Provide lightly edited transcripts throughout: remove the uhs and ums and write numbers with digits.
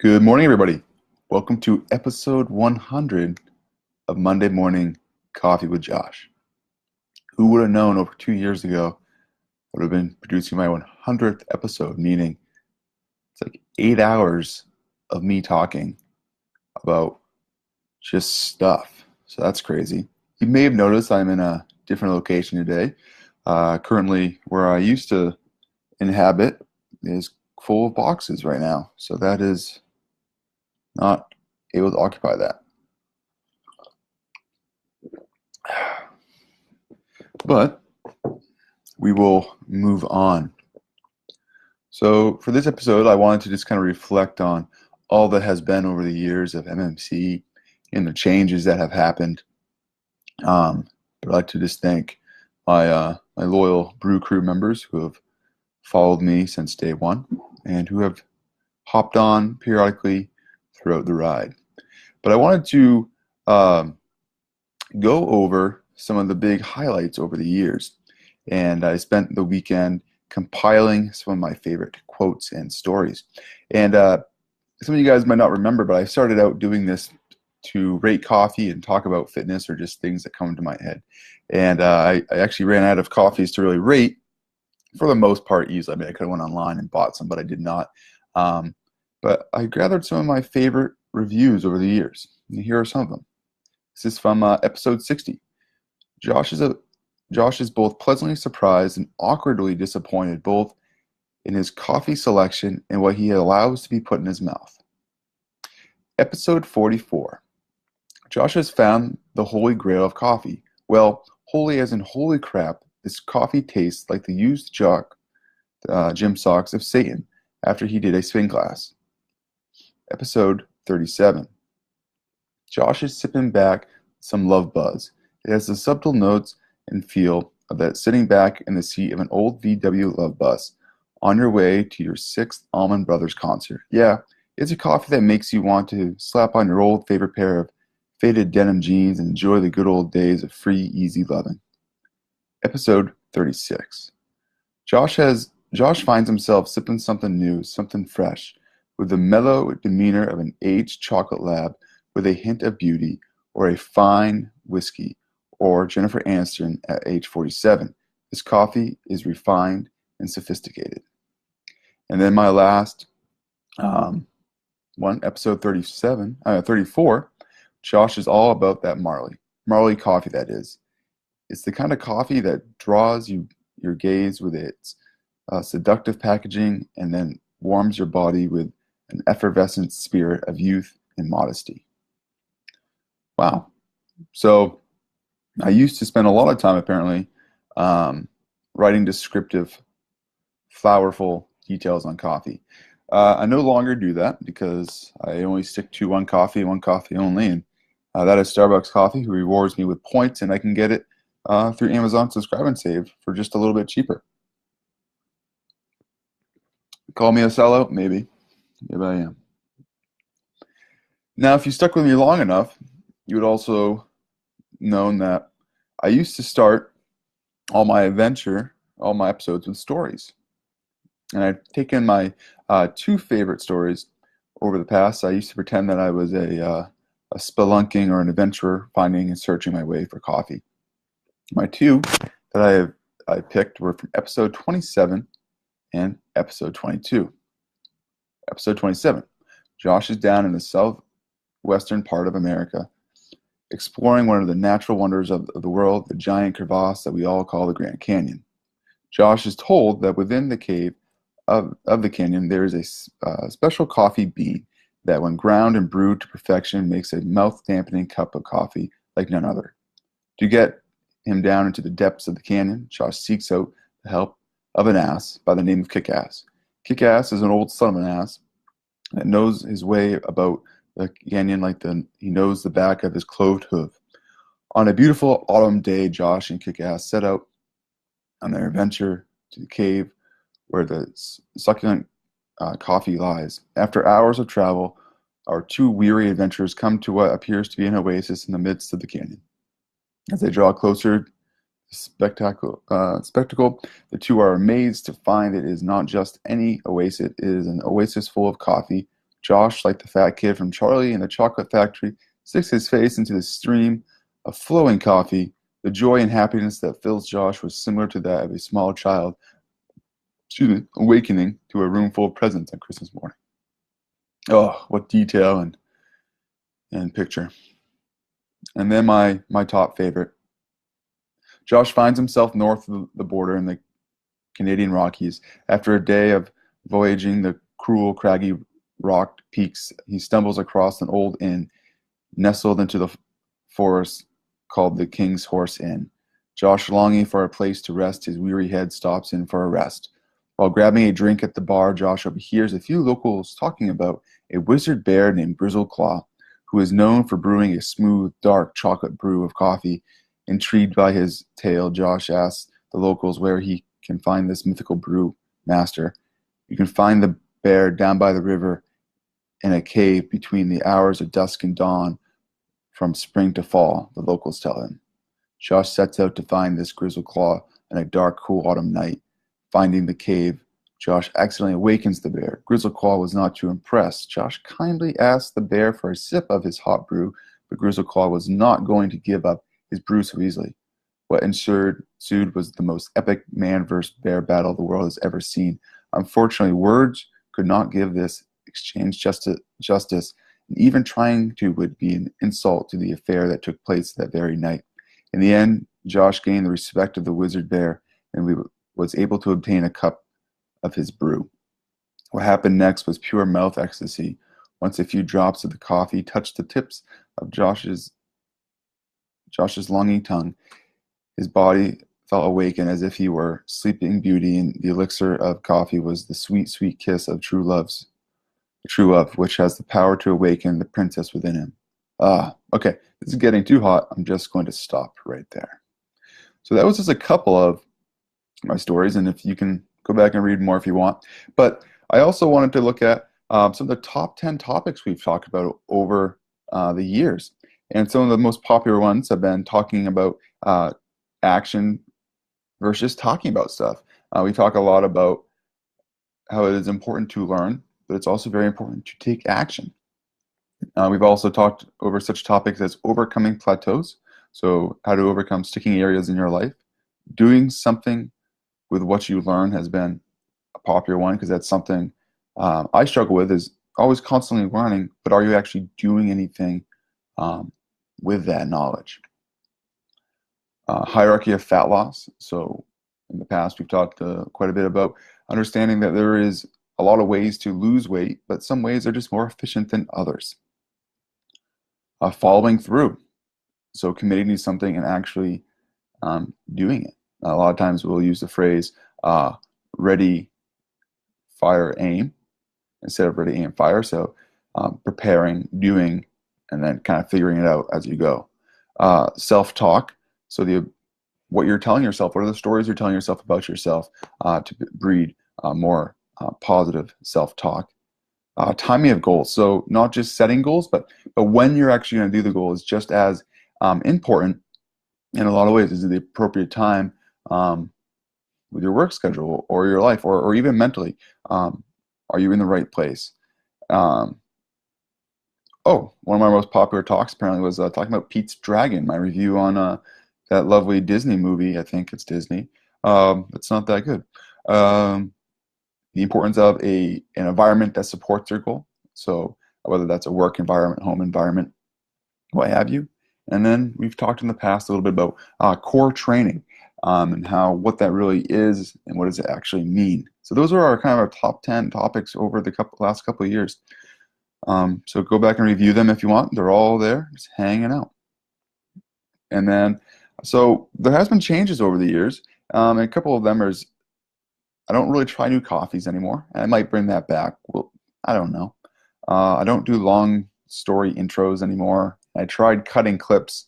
Good morning, everybody. Welcome to episode 100 of Monday Morning Coffee with Josh. Who would have known over 2 years ago I would have been producing my 100th episode, meaning it's like 8 hours of me talking about just stuff. So that's crazy. You may have noticed I'm in a different location today. Currently, where I used to inhabit is full of boxes right now. So that is not able to occupy that. But we will move on. So for this episode, I wanted to just kind of reflect on all that has been over the years of MMC and the changes that have happened. But I'd like to just thank my loyal brew crew members who have followed me since day one and who have hopped on periodically throughout the ride. But I wanted to go over some of the big highlights over the years. And I spent the weekend compiling some of my favorite quotes and stories. And some of you guys might not remember, but I started out doing this to rate coffee and talk about fitness or just things that come into my head. And I actually ran out of coffees to really rate for the most part easily. I mean, I could have went online and bought some, but I did not. But I gathered some of my favorite reviews over the years. And here are some of them. This is from episode 60. Josh is both pleasantly surprised and awkwardly disappointed both in his coffee selection and what he allows to be put in his mouth. Episode 44. Josh has found the holy grail of coffee. Well, holy as in holy crap, this coffee tastes like the used gym socks of Satan after he did a spin class. Episode 37. Josh is sipping back some Love Buzz. It has the subtle notes and feel of that sitting back in the seat of an old VW Love bus on your way to your 6th Allman Brothers concert. Yeah, it's a coffee that makes you want to slap on your old favorite pair of faded denim jeans and enjoy the good old days of free, easy loving. Episode 36. Josh finds himself sipping something new, something fresh, with the mellow demeanor of an aged chocolate lab with a hint of beauty, or a fine whiskey, or Jennifer Aniston at age 47. This coffee is refined and sophisticated. And then my last one, episode 34, Josh is all about that Marley coffee, that is. It's the kind of coffee that draws your gaze with its seductive packaging and then warms your body with an effervescent spirit of youth and modesty. Wow. So I used to spend a lot of time, apparently, writing descriptive, flowerful details on coffee. I no longer do that because I only stick to one coffee only, and that is Starbucks Coffee, who rewards me with points, and I can get it through Amazon Subscribe and Save for just a little bit cheaper. Call me a sellout? Maybe. Maybe I am. Now, if you stuck with me long enough, you would also known that I used to start all my episodes with stories. And I've taken my two favorite stories over the past. I used to pretend that I was a spelunking or an adventurer finding and searching my way for coffee. My two that I picked were from episode 27 and episode 22. Episode 27. Josh is down in the southwestern part of America, exploring one of the natural wonders of the world, the giant crevasse that we all call the Grand Canyon. Josh is told that within the cave of the canyon there is a special coffee bean that, when ground and brewed to perfection, makes a mouth-dampening cup of coffee like none other. To get him down into the depths of the canyon, Josh seeks out the help of an ass by the name of Kick-Ass. Kick-Ass is an old son of an ass that knows his way about the canyon like he knows the back of his cloved hoof. On a beautiful autumn day, Josh and Kick-Ass set out on their adventure to the cave where the succulent coffee lies. After hours of travel, our two weary adventurers come to what appears to be an oasis in the midst of the canyon. As they draw closer to the spectacle, the two are amazed to find it is not just any oasis, it is an oasis full of coffee, Josh, like the fat kid from Charlie in the Chocolate Factory, sticks his face into the stream of flowing coffee. The joy and happiness that fills Josh was similar to that of a small child, awakening to a room full of presents on Christmas morning. Oh, what detail and picture. And then my top favorite. Josh finds himself north of the border in the Canadian Rockies. After a day of voyaging the cruel, craggy rock peaks, he stumbles across an old inn nestled into the forest called the King's Horse Inn. Josh, longing for a place to rest his weary head, stops in for a rest. While grabbing a drink at the bar, Josh overhears a few locals talking about a wizard bear named Grizzleclaw, who is known for brewing a smooth, dark chocolate brew of coffee. Intrigued by his tale, Josh asks the locals where he can find this mythical brew master. You can find the bear down by the river in a cave between the hours of dusk and dawn from spring to fall, the locals tell him. Josh sets out to find this Grizzleclaw on a dark, cool autumn night. Finding the cave, Josh accidentally awakens the bear. Grizzleclaw was not too impressed. Josh kindly asks the bear for a sip of his hot brew, but Grizzleclaw was not going to give up his brew so easily. What ensued was the most epic man versus bear battle the world has ever seen. Unfortunately, words could not give this exchange justice, and even trying to would be an insult to the affair that took place that very night. In the end, Josh gained the respect of the wizard bear and was able to obtain a cup of his brew. What happened next was pure mouth ecstasy. Once a few drops of the coffee touched the tips of Josh's longing tongue, his body felt awakened as if he were sleeping beauty, and the elixir of coffee was the sweet, sweet kiss of true love, which has the power to awaken the princess within him. Okay, this is getting too hot. I'm just going to stop right there. So that was just a couple of my stories, and if you can go back and read more if you want. But I also wanted to look at some of the top 10 topics we've talked about over the years. And some of the most popular ones have been talking about action versus talking about stuff. We talk a lot about how it is important to learn, but it's also very important to take action. We've also talked over such topics as overcoming plateaus, so how to overcome sticking areas in your life. Doing something with what you learn has been a popular one because that's something I struggle with, is always constantly learning, but are you actually doing anything with that knowledge? Hierarchy of fat loss. So in the past, we've talked quite a bit about understanding that there is a lot of ways to lose weight, but some ways are just more efficient than others. Following through. So committing to something and actually doing it. A lot of times we'll use the phrase ready, fire, aim instead of ready, aim, fire. So preparing, doing, and then kind of figuring it out as you go. Self-talk. So what you're telling yourself, what are the stories you're telling yourself about yourself to breed more positive self-talk. Timing of goals. So not just setting goals, but when you're actually going to do the goal is just as important in a lot of ways. Is the appropriate time with your work schedule or your life or even mentally? Are you in the right place? One of my most popular talks apparently was talking about Pete's Dragon, my review on that lovely Disney movie. I think it's Disney. It's not that good. The importance of an environment that supports your goal. So whether that's a work environment, home environment, what have you. And then we've talked in the past a little bit about core training and what that really is and what does it actually mean. So those are our kind of our top 10 topics over the last couple of years. So go back and review them if you want. They're all there, just hanging out. And then, so there has been changes over the years. And a couple of them is, I don't really try new coffees anymore. I might bring that back. Well, I don't know. I don't do long story intros anymore. I tried cutting clips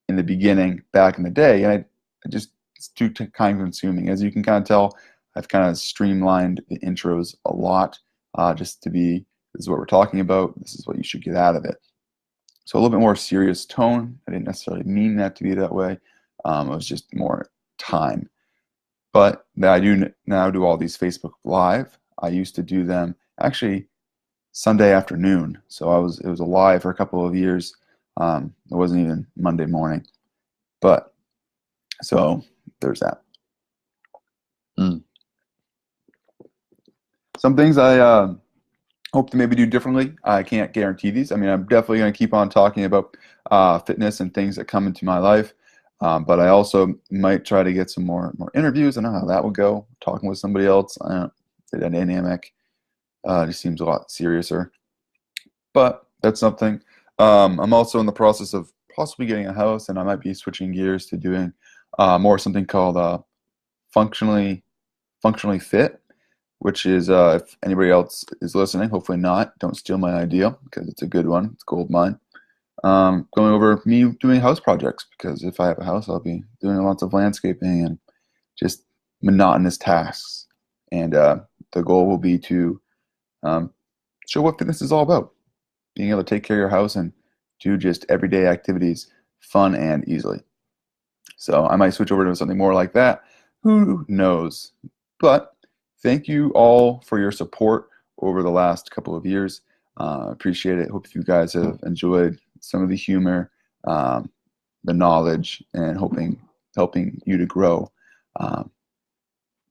in the beginning back in the day, and it's too time consuming. As you can kind of tell, I've kind of streamlined the intros a lot just to be, this is what we're talking about. This is what you should get out of it. So a little bit more serious tone. I didn't necessarily mean that to be that way. It was just more time. But I do now do all these Facebook Live. I used to do them actually Sunday afternoon. So it was a lie for a couple of years. It wasn't even Monday morning. But so there's that. Mm. Some things I hope to maybe do differently. I can't guarantee these. I mean, I'm definitely going to keep on talking about fitness and things that come into my life. But I also might try to get some more interviews. I know how that would go. Talking with somebody else, the dynamic just seems a lot seriouser. But that's something. I'm also in the process of possibly getting a house, and I might be switching gears to doing more something called functionally fit, which is if anybody else is listening, hopefully not. Don't steal my idea because it's a good one. It's gold mine. Going over me doing house projects because if I have a house, I'll be doing lots of landscaping and just monotonous tasks. And the goal will be to um, show what fitness is all about. Being able to take care of your house and do just everyday activities fun and easily. So I might switch over to something more like that. Who knows? But thank you all for your support over the last couple of years. Appreciate it. Hope you guys have enjoyed some of the humor, the knowledge, and helping you to grow. Um,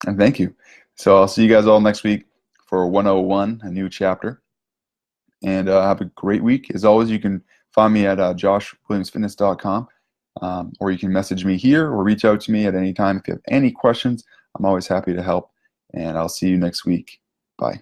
and thank you. So I'll see you guys all next week for 101, a new chapter. And have a great week. As always, you can find me at joshwilliamsfitness.com, or you can message me here or reach out to me at any time if you have any questions. I'm always happy to help, and I'll see you next week. Bye.